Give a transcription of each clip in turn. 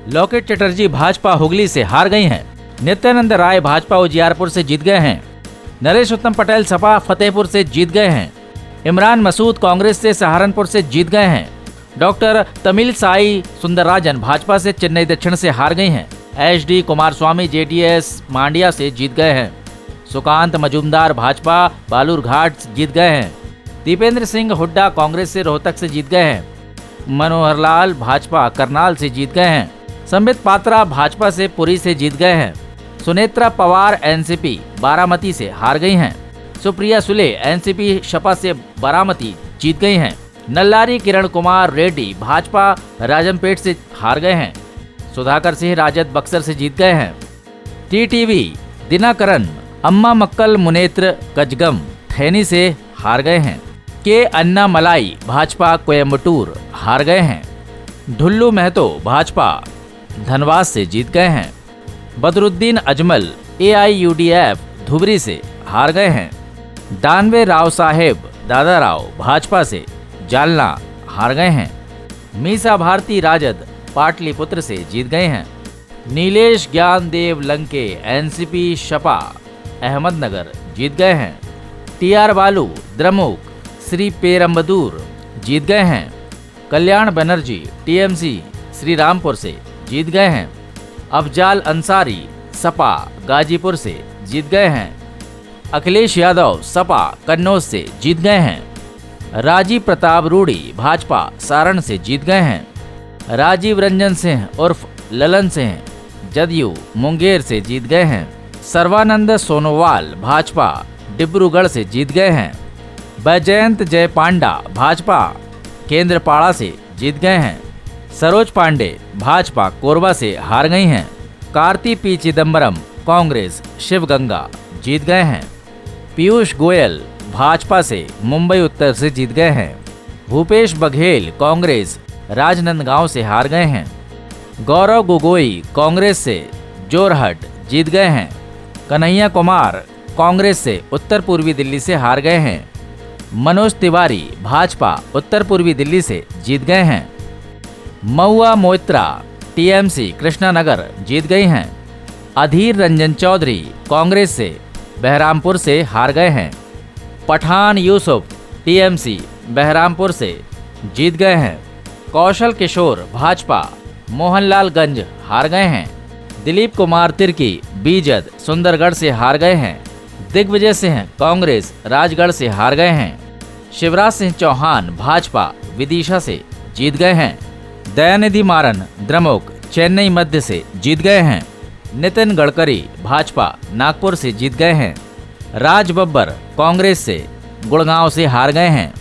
Locate Chatterjee Bhajpa Hooghly से हार गई हैं। नित्यानंद राय भाजपा उजियारपुर से जीत गए हैं। नरेश उत्तम पटेल सपा फतेहपुर से जीत गए हैं। इमरान मसूद कांग्रेस से सहारनपुर से जीत गए हैं। डॉक्टर तमिल साई सुंदरराजन भाजपा से चेन्नई दक्षिण से हार गई हैं। HD कुमारस्वामी जेडीएस मांडिया से जीत गए हैं। सुकांत मजूमदार भाजपा बालूरघाट जीत गए हैं। दीपेंद्र सिंह हुड्डा कांग्रेस से रोहतक से जीत गए हैं। मनोहर लाल भाजपा करनाल से जीत गए हैं। संबित पात्रा भाजपा से पुरी से जीत गए हैं। सुनेत्रा पवार एनसीपी बारामती से हार गई हैं। सुप्रिया सुले एनसीपी शपा से बारामती जीत गई हैं। नल्लारी किरण कुमार रेड्डी भाजपा राजमपेट से हार गए हैं। सुधाकर सिंह राजद बक्सर से जीत गए हैं। टीटीवी दिनाकरन अम्मा मक्कल मुनेत्र कजगम थैनी से हार गए हैं। के अन्ना मलाई भाजपा कोयम्बटूर हार गए हैं। ढुल्लू महतो भाजपा धनबाद से जीत गए हैं। बदरुद्दीन अजमल AIUDF धुबरी से हार गए हैं। दानवे राव साहेब दादा राव भाजपा से जालना हार गए हैं। मीसा भारती राजद पाटलिपुत्र से जीत गए हैं। नीलेश ज्ञानदेव लंके एनसीपी शपा अहमदनगर जीत गए हैं। TR बालू द्रमुक श्री पेरम्बदूर जीत गए हैं। कल्याण बनर्जी TMC श्री रामपुर से जीत गए हैं। अफजाल अंसारी सपा गाजीपुर से जीत गए हैं। अखिलेश यादव सपा कन्नौज से जीत गए हैं। राजीव प्रताप रूडी भाजपा सारण से जीत गए हैं। राजीव रंजन सिंह उर्फ ललन सिंह जदयू मुंगेर से जीत गए हैं। सर्वानंद सोनोवाल भाजपा डिब्रूगढ़ से जीत गए हैं। बैजयंत जय पांडा भाजपा केंद्रपाड़ा से जीत गए हैं। सरोज पांडे भाजपा कोरबा से हार गई हैं। कार्ति P चिदम्बरम कांग्रेस शिवगंगा जीत गए हैं। पीयूष गोयल भाजपा से मुंबई उत्तर से जीत गए हैं। भूपेश बघेल कांग्रेस राजनांदगांव से हार गए हैं। गौरव गोगोई कांग्रेस से जोरहट जीत गए हैं। कन्हैया कुमार कांग्रेस से उत्तर पूर्वी दिल्ली से हार गए हैं। मनोज तिवारी भाजपा उत्तर पूर्वी दिल्ली से जीत गए हैं। महुआ मोइत्रा TMC कृष्णानगर जीत गई हैं। अधीर रंजन चौधरी कांग्रेस से बहरामपुर से हार गए हैं। पठान यूसुफ TMC बहरामपुर से जीत गए हैं। कौशल किशोर भाजपा मोहनलालगंज हार गए हैं। दिलीप कुमार तिर्की बीजद सुंदरगढ़ से हार गए हैं। दिग्विजय सिंह कांग्रेस राजगढ़ से हार गए हैं। शिवराज सिंह चौहान भाजपा विदिशा से जीत गए हैं। दयानिधि मारन द्रमुक चेन्नई मध्य से जीत गए हैं। नितिन गडकरी भाजपा नागपुर से जीत गए हैं। राज बब्बर कांग्रेस से गुड़गांव से हार गए हैं।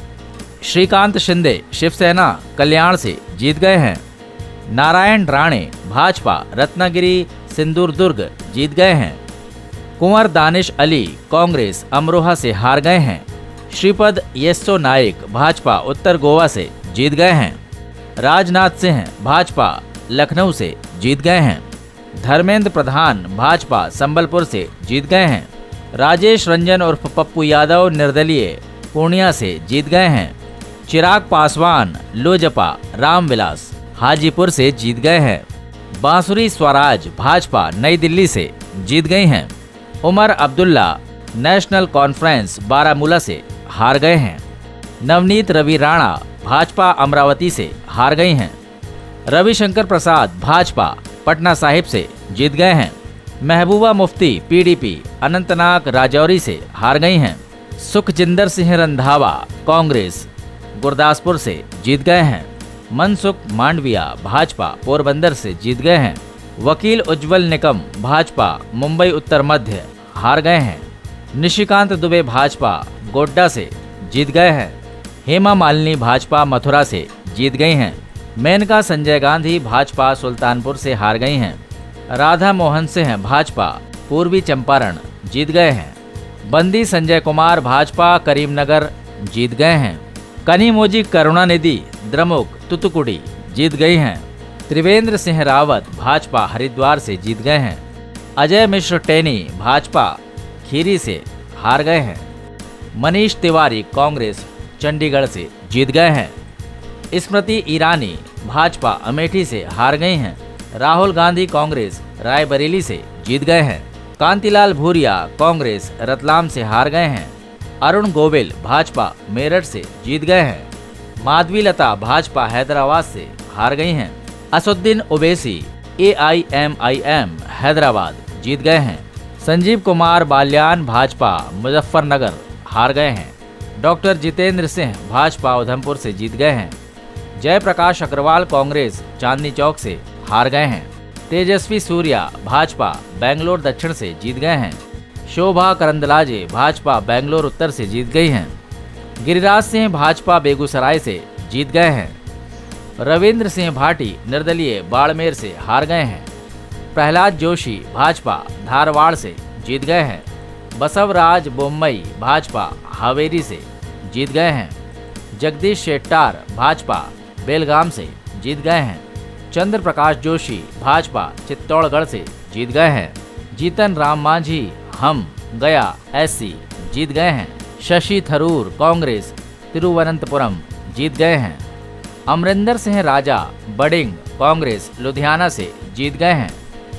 श्रीकांत शिंदे शिवसेना कल्याण से जीत गए हैं। नारायण राणे भाजपा रत्नागिरी सिंदूरदुर्ग जीत गए हैं। कुंवर दानिश अली कांग्रेस अमरोहा से हार गए हैं। श्रीपद येस्सो नाइक भाजपा उत्तर गोवा से जीत गए हैं। राजनाथ सिंह भाजपा लखनऊ से जीत गए हैं। धर्मेंद्र प्रधान भाजपा संबलपुर से जीत गए हैं। राजेश रंजन उर्फ पप्पू यादव निर्दलीय पूर्णिया से जीत गए हैं। चिराग पासवान लोजपा रामविलास हाजीपुर से जीत गए हैं। बांसुरी स्वराज भाजपा नई दिल्ली से जीत गई हैं। उमर अब्दुल्ला नेशनल कॉन्फ्रेंस बारामूला से हार गए हैं। नवनीत रवि राणा भाजपा अमरावती से हार गई हैं। रविशंकर प्रसाद भाजपा पटना साहिब से जीत गए हैं। महबूबा मुफ्ती PDP अनंतनाग राजौरी से हार गई हैं। सुखजिंदर सिंह रंधावा कांग्रेस गुरदासपुर से जीत गए हैं। मनसुख मांडविया भाजपा पोरबंदर से जीत गए हैं। वकील उज्जवल निकम भाजपा मुंबई उत्तर मध्य हार गए हैं। निशिकांत दुबे भाजपा गोड्डा से जीत गए हैं। हेमा मालिनी भाजपा मथुरा से जीत गई हैं। मेनका संजय गांधी भाजपा सुल्तानपुर से हार गई हैं। राधा मोहन सिंह भाजपा पूर्वी चंपारण जीत गए हैं। बंदी संजय कुमार भाजपा करीमनगर जीत गए हैं। कनिमोजी करुणानिधि द्रमुक तुतुकुड़ी जीत गई हैं। त्रिवेंद्र सिंह रावत भाजपा हरिद्वार से जीत गए हैं। अजय मिश्र टेनी भाजपा खीरी से हार गए हैं। मनीष तिवारी कांग्रेस चंडीगढ़ से जीत गए हैं। स्मृति ईरानी भाजपा अमेठी से हार गई हैं। राहुल गांधी कांग्रेस रायबरेली से जीत गए हैं। कांतिलाल भूरिया कांग्रेस रतलाम से हार गए हैं। अरुण गोविल भाजपा मेरठ से जीत गए हैं। माधवी लता भाजपा हैदराबाद से हार गई हैं। असुद्दीन ओवैसी AIMIM हैदराबाद जीत गए हैं। संजीव कुमार बाल्यान भाजपा मुजफ्फरनगर हार गए हैं। डॉक्टर जितेंद्र सिंह भाजपा उधमपुर से जीत गए हैं। जयप्रकाश अग्रवाल कांग्रेस चांदनी चौक से हार गए हैं। तेजस्वी सूर्या भाजपा बेंगलोर दक्षिण से जीत गए हैं। शोभा करंदलाजे भाजपा बेंगलोर उत्तर से जीत गई हैं। गिरिराज सिंह भाजपा बेगूसराय से जीत गए हैं। रविंद्र सिंह भाटी निर्दलीय बाड़मेर से हार गए हैं। प्रहलाद जोशी भाजपा धारवाड़ से जीत गए हैं। बसवराज बोम्मई भाजपा हावेरी से जीत गए हैं। जगदीश शेट्टार भाजपा बेलगाम से जीत गए हैं। चंद्र प्रकाश जोशी भाजपा चित्तौड़गढ़ से जीत गए हैं। जीतन राम मांझी हम गया SC जीत गए हैं। शशि थरूर कांग्रेस तिरुवनंतपुरम जीत गए हैं। अमरिंदर सिंह राजा बडिंग कांग्रेस लुधियाना से जीत गए हैं।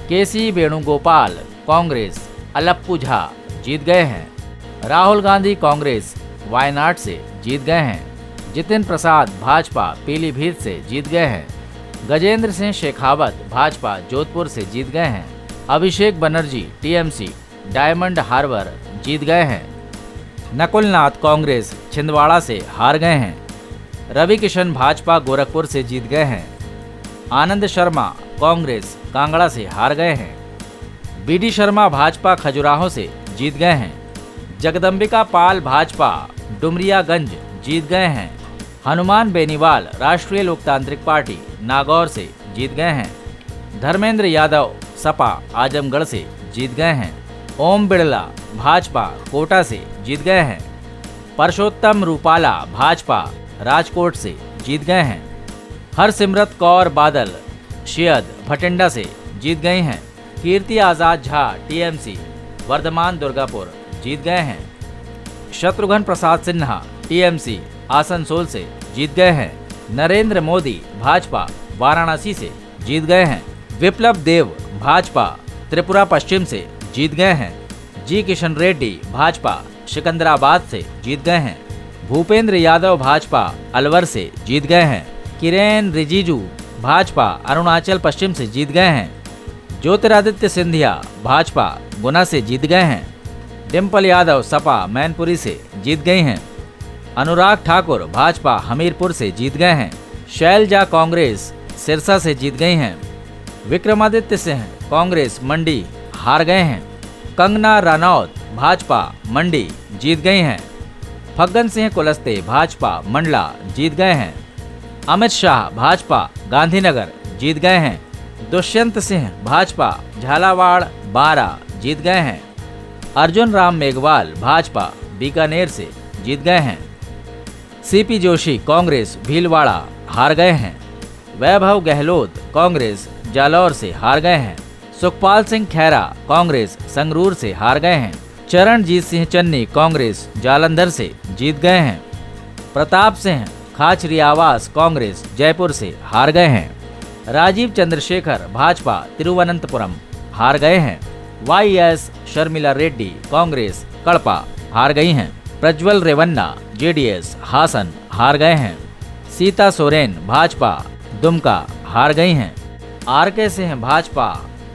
KC वेणुगोपाल कांग्रेस अलप्पुझा जीत गए हैं। राहुल गांधी कांग्रेस वायनाड से जीत गए हैं। जितिन प्रसाद भाजपा पीलीभीत से जीत गए हैं। गजेंद्र सिंह शेखावत भाजपा जोधपुर से जीत गए हैं। Abhishek Banerjee TMC diamond harbour जीत गए हैं। नकुलनाथ कांग्रेस छिंदवाड़ा से हार गए हैं। रवि किशन भाजपा गोरखपुर से जीत गए हैं। आनंद शर्मा कांग्रेस कांगड़ा से हार गए हैं। BD शर्मा भाजपा खजुराहो से जीत गए हैं। जगदम्बिका पाल भाजपा डुमरियागंज जीत गए हैं। हनुमान बेनीवाल राष्ट्रीय लोकतांत्रिक पार्टी नागौर से जीत गए हैं। धर्मेंद्र यादव सपा आजमगढ़ से जीत गए हैं। ओम बिड़ला भाजपा कोटा से जीत गए हैं। परशोत्तम रूपाला भाजपा राजकोट से जीत गए हैं। हरसिमरत कौर बादल शियद भटिंडा से जीत गई हैं। कीर्ति आजाद झा TMC वर्धमान दुर्गापुर जीत गए हैं। शत्रुघ्न प्रसाद सिन्हा TMC आसनसोल से जीत गए हैं। नरेंद्र मोदी भाजपा वाराणसी से जीत गए हैं। विप्लव देव भाजपा त्रिपुरा पश्चिम से जीत गए हैं। जी किशन रेड्डी भाजपा सिकंदराबाद से जीत गए हैं। भूपेंद्र यादव भाजपा अलवर से जीत गए हैं। किरेन रिजिजू भाजपा अरुणाचल पश्चिम से जीत गए हैं। ज्योतिरादित्य सिंधिया भाजपा गुना से जीत गए हैं। डिम्पल यादव सपा मैनपुरी से जीत गई हैं। अनुराग ठाकुर भाजपा हमीरपुर से जीत गए हैं। शैलजा कांग्रेस सिरसा से जीत गई हैं। विक्रमादित्य सिंह कांग्रेस मंडी हार गए हैं। कंगना रनौत भाजपा मंडी जीत गई हैं। फग्गन सिंह कुलस्ते भाजपा मंडला जीत गए हैं। अमित शाह भाजपा गांधीनगर जीत गए हैं। दुष्यंत सिंह भाजपा झालावाड़ 12 जीत गए हैं। अर्जुन राम मेघवाल भाजपा बीकानेर से जीत गए हैं। CP जोशी कांग्रेस भीलवाड़ा हार गए हैं। वैभव गहलोत कांग्रेस जालौर से हार गए हैं। सुखपाल सिंह खैरा कांग्रेस संगरूर से हार गए हैं। चरणजीत सिंह चन्नी कांग्रेस जालंधर से जीत गए हैं। प्रताप सिंह खाचरियावास कांग्रेस जयपुर से हार गए हैं। राजीव चंद्रशेखर भाजपा तिरुवनंतपुरम हार गए हैं। YS शर्मिला रेड्डी कांग्रेस कड़पा हार गई हैं। प्रज्वल रेवन्ना JDS हासन हार गए हैं। सीता सोरेन भाजपा दुमका हार गई हैं। RK सिंह भाजपा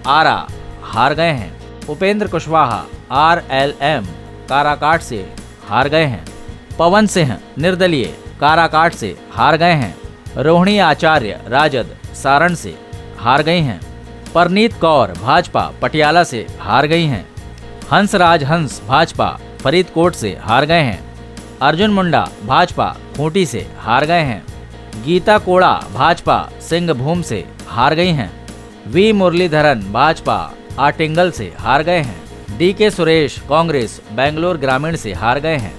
आरा हार गए हैं। उपेंद्र कुशवाहा RLM काराकाट से हार गए हैं। पवन सिंह निर्दलीय काराकाट से हार गए हैं। रोहिणी आचार्य राजद सारण से हार गई हैं। परनीत कौर भाजपा पटियाला से हार गई हैं। हंसराज हंस भाजपा फरीदकोट से हार गए हैं। अर्जुन मुंडा भाजपा खूंटी से हार गए हैं। गीता कोड़ा भाजपा सिंहभूम से हार गई हैं। V मुरलीधरन भाजपा आटिंगल से हार गए हैं। DK सुरेश कांग्रेस बेंगलोर ग्रामीण से हार गए हैं।